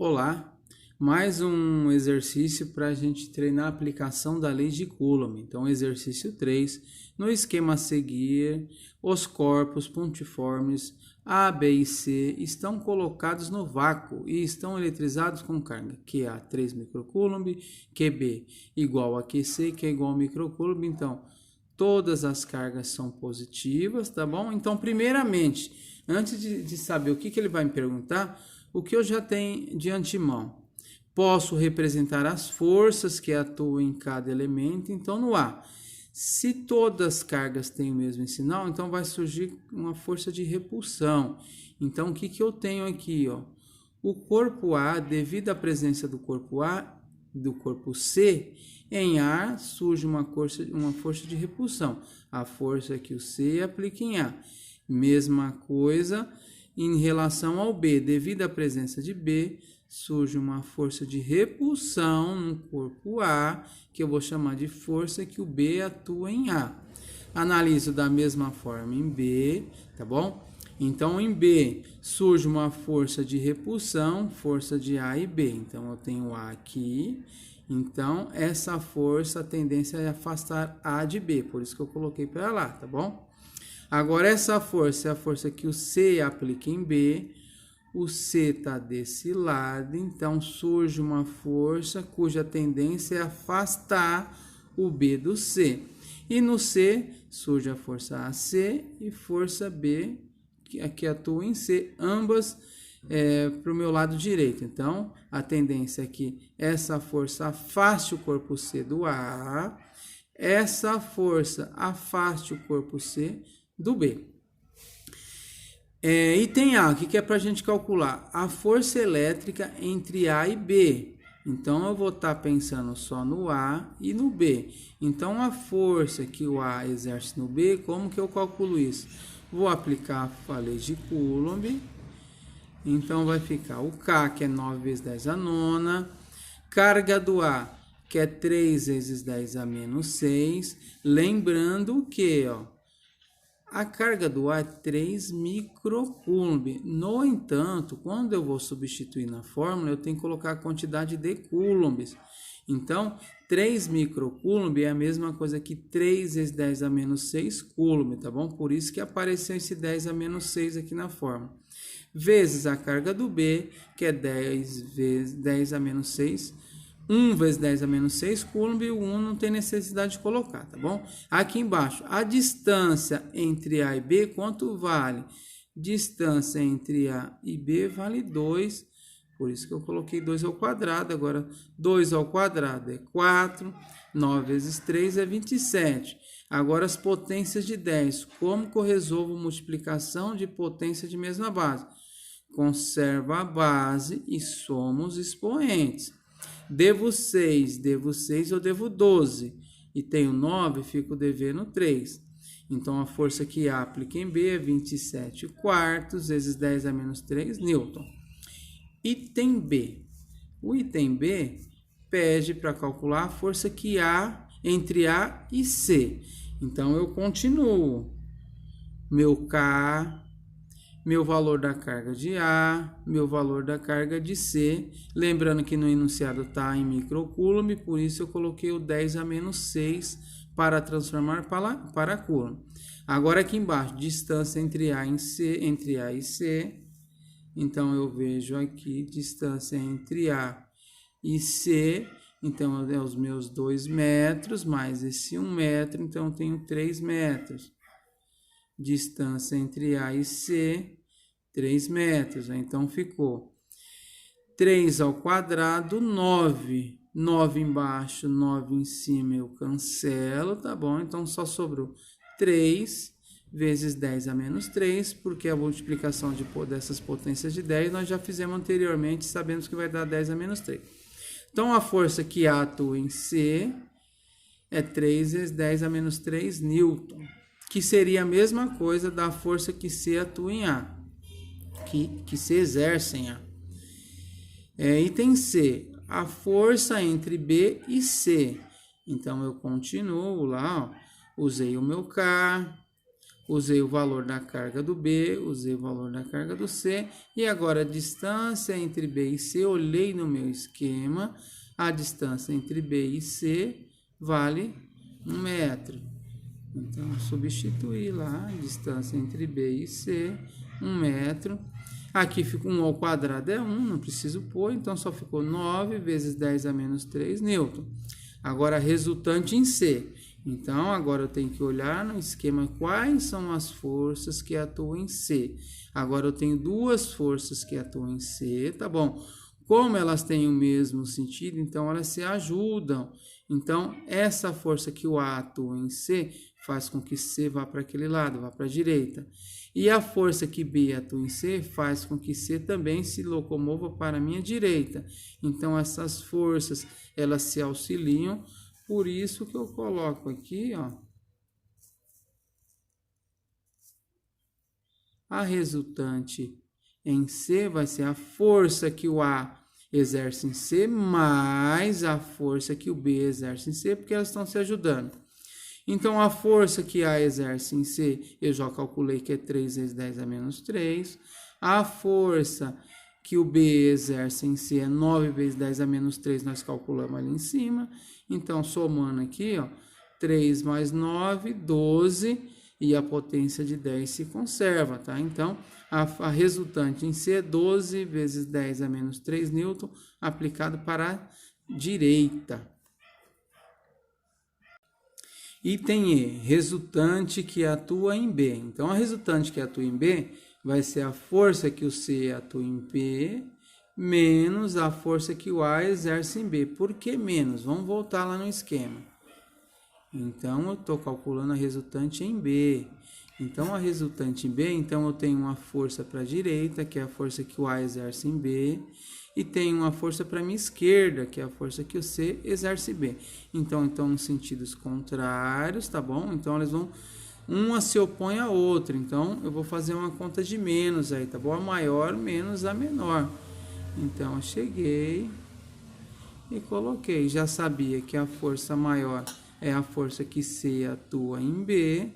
Olá, mais um exercício para a gente treinar a aplicação da lei de Coulomb. Então, exercício 3, no esquema a seguir, os corpos pontiformes A, B e C estão colocados no vácuo e estão eletrizados com carga QA 3 microcoulomb, QB igual a QC, que é igual a microcoulomb. Então, todas as cargas são positivas, tá bom? Então, primeiramente, antes de saber o que ele vai me perguntar, o que eu já tenho de antemão? Posso representar as forças que atuam em cada elemento. Então, no A, se todas as cargas têm o mesmo sinal, então vai surgir uma força de repulsão. Então, o que eu tenho aqui? Ó? O corpo A, devido à presença do corpo A, do corpo C, em A surge uma força de repulsão. A força que o C aplica em A. Mesma coisa em relação ao B, devido à presença de B, surge uma força de repulsão no corpo A, que eu vou chamar de força que o B atua em A. Analiso da mesma forma em B, tá bom? Então, em B, surge uma força de repulsão, força de A e B. Então, eu tenho A aqui. Então, essa força, a tendência é afastar A de B, por isso que eu coloquei para lá, tá bom? Agora, essa força é a força que o C aplica em B. O C está desse lado, então surge uma força cuja tendência é afastar o B do C. E no C surge a força AC e força B, que atua em C, ambas para o meu lado direito. Então, a tendência é que essa força afaste o corpo C do A, essa força afaste o corpo C do B. Item A, o que é para a gente calcular? A força elétrica entre A e B. Então, eu vou estar pensando só no A e no B. Então, a força que o A exerce no B, como que eu calculo isso? Vou aplicar a lei de Coulomb. Então, vai ficar o K, que é 9 vezes 10 a nona. Carga do A, que é 3 vezes 10 a menos 6. Lembrando que, a carga do A é 3 microcoulomb. No entanto, quando eu vou substituir na fórmula, eu tenho que colocar a quantidade de coulombs. Então, 3 microcoulomb é a mesma coisa que 3 vezes 10 a menos 6 coulomb, tá bom? Por isso que apareceu esse 10 a menos 6 aqui na fórmula. Vezes a carga do B, que é 10 vezes 10 a menos 6 1 vezes 10 a menos 6 coulomb, e o 1 não tem necessidade de colocar, tá bom? Aqui embaixo, a distância entre A e B, quanto vale? Distância entre A e B vale 2, por isso que eu coloquei 2 ao quadrado. Agora, 2 ao quadrado é 4, 9 vezes 3 é 27. Agora, as potências de 10, como que eu resolvo multiplicação de potência de mesma base? Conservo a base e somo os expoentes. Devo 6, eu devo 12. E tenho 9, fico devendo 3. Então, a força que A aplica em B é 27 quartos vezes 10 a menos 3 newton. Item B. O item B pede para calcular a força que há entre A e C. Então, eu continuo. Meu K, meu valor da carga de A, meu valor da carga de C. Lembrando que no enunciado está em microcoulomb, por isso eu coloquei o 10 a menos 6 para transformar para coulomb. Agora aqui embaixo, distância entre A e C. Então, eu vejo aqui distância entre A e C. Então, é os meus 2 metros, mais esse 1 metro, então eu tenho 3 metros. Distância entre A e C, 3 metros. Então, ficou 3 ao quadrado, 9. 9 embaixo, 9 em cima, eu cancelo, tá bom? Então, só sobrou 3 vezes 10 a menos 3, porque a multiplicação dessas potências de 10 nós já fizemos anteriormente, sabemos que vai dar 10 a menos 3. Então, a força que A atua em C é 3 vezes 10 a menos 3 newton, que seria a mesma coisa da força que C atua em A, que se exerce em A. Item C, a força entre B e C. Então, eu continuo lá, usei o meu K, usei o valor da carga do B, usei o valor da carga do C, e agora a distância entre B e C, olhei no meu esquema, a distância entre B e C vale 1 metro. Então, substituir lá a distância entre B e C, 1 metro. Aqui fica 1 ao quadrado é 1, não preciso pôr, então só ficou 9 vezes 10 a menos 3 newton. Agora, a resultante em C. Então, agora eu tenho que olhar no esquema quais são as forças que atuam em C. Agora, eu tenho duas forças que atuam em C, tá bom? Como elas têm o mesmo sentido, então elas se ajudam. Então, essa força que o A atua em C faz com que C vá para aquele lado, vá para a direita. E a força que B atua em C faz com que C também se locomova para a minha direita. Então, essas forças, elas se auxiliam. Por isso que eu coloco aqui, ó, a resultante em C vai ser a força que o A exerce em C mais a força que o B exerce em C, porque elas estão se ajudando. Então, a força que A exerce em C, eu já calculei que é 3 vezes 10 a menos 3. A força que o B exerce em C é 9 vezes 10 a menos 3, nós calculamos ali em cima. Então, somando aqui, ó, 3 mais 9, 12, e a potência de 10 se conserva, tá? Então, a resultante em C é 12 vezes 10 a menos 3 newton, aplicado para a direita. Item E, resultante que atua em B. Então, a resultante que atua em B vai ser a força que o C atua em B, menos a força que o A exerce em B. Por que menos? Vamos voltar lá no esquema. Então, eu estou calculando a resultante em B. Então, a resultante em B, então eu tenho uma força para a direita, que é a força que o A exerce em B, e tenho uma força para a minha esquerda, que é a força que o C exerce em B. Então, em sentidos contrários, tá bom? Então, elas vão... uma se opõe à outra. Então, eu vou fazer uma conta de menos aí, tá bom? A maior menos a menor. Então, eu cheguei e coloquei. Já sabia que a força maior é a força que C atua em B.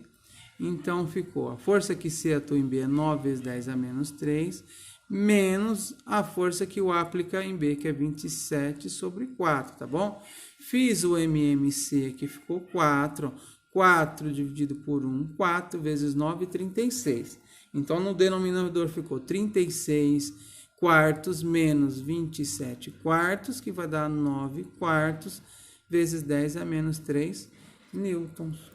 Então, ficou a força que C atua em B é 9 vezes 10 a menos 3, menos a força que o A aplica em B, que é 27 sobre 4, tá bom? Fiz o MMC aqui, ficou 4. 4 dividido por 1, 4 vezes 9, 36. Então, no denominador ficou 36 quartos menos 27 quartos, que vai dar 9 quartos, vezes 10 a menos 3 newtons.